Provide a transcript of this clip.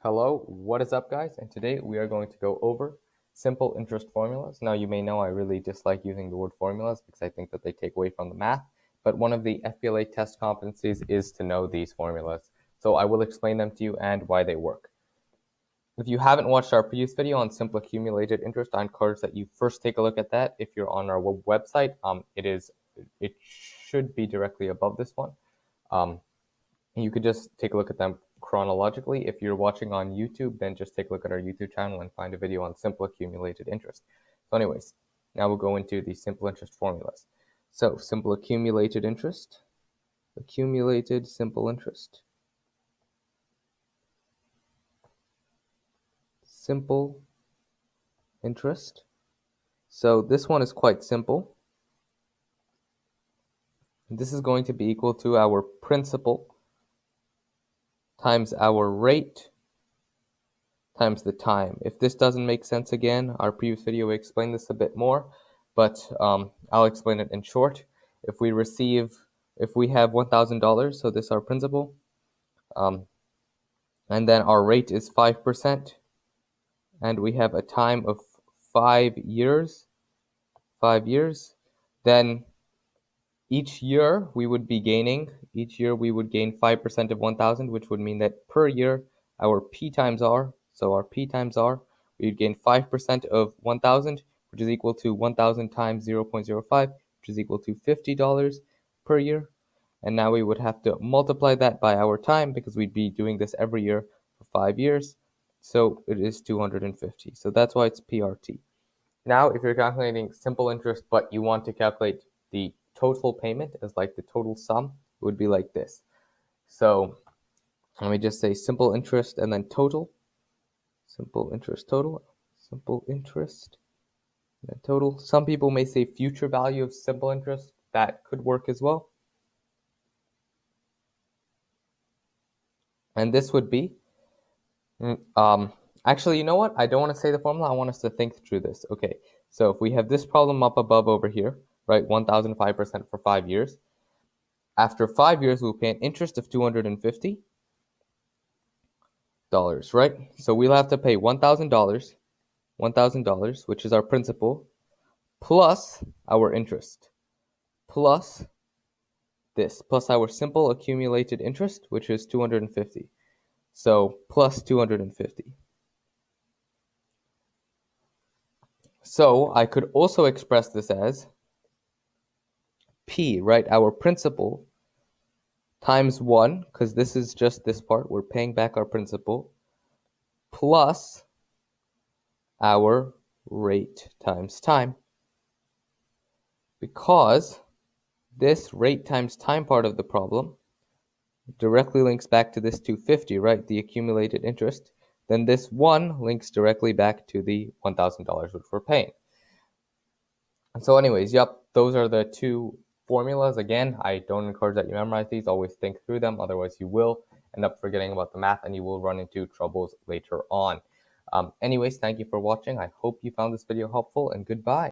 Hello, what is up guys? And today we are going to go over simple interest formulas. Now you may know I really dislike using the word formulas because I think that they take away from the math, but one of the FBLA test competencies is to know these formulas. So I will explain them to you and why they work. If you haven't watched our previous video on simple accumulated interest, I encourage that you first take a look at that. If you're on our website, it should be directly above this one. You could just take a look at them chronologically. If you're watching on YouTube, then just take a look at our YouTube channel and find a video on simple accumulated interest. So anyways, now we'll go into the simple interest formulas. So simple accumulated interest, accumulated simple interest, simple interest. So this one is quite simple. This is going to be equal to our principal times our rate times the time. If this doesn't make sense again, our previous video we explained this a bit more, but I'll explain it in short. If we have $1,000, so this is our principal, and then our rate is 5%, and we have a time of 5 years, then each year we would gain 5% of 1,000, which would mean that per year our P times R, so our P times R, we would gain 5% of 1,000, which is equal to 1,000 times 0.05, which is equal to $50 per year. And now we would have to multiply that by our time because we'd be doing this every year for 5 years. So it is 250. So that's why it's PRT. Now, if you're calculating simple interest, but you want to calculate the total payment as like the total sum, it would be like this. So let me just say simple interest and then total. Simple interest total. Simple interest and then total. Some people may say future value of simple interest. That could work as well. And this would be, actually, you know what? I don't want to say the formula. I want us to think through this. Okay, so if we have this problem up above over here, right, 1,005% for 5 years. After 5 years, we'll pay an interest of $250, right? So we'll have to pay $1,000, which is our principal, plus our interest, plus this, plus our simple accumulated interest, which is 250. So plus 250. So I could also express this as P, right? Our principal times 1, because this is just this part. We're paying back our principal, plus our rate times time. Because this rate times time part of the problem directly links back to this 250, right? The accumulated interest. Then this 1 links directly back to the $1,000 which we're paying. And so anyways, yep, those are the two formulas. Again, I don't encourage that you memorize these. Always think through them. Otherwise, you will end up forgetting about the math and you will run into troubles later on. Anyways, thank you for watching. I hope you found this video helpful, and goodbye.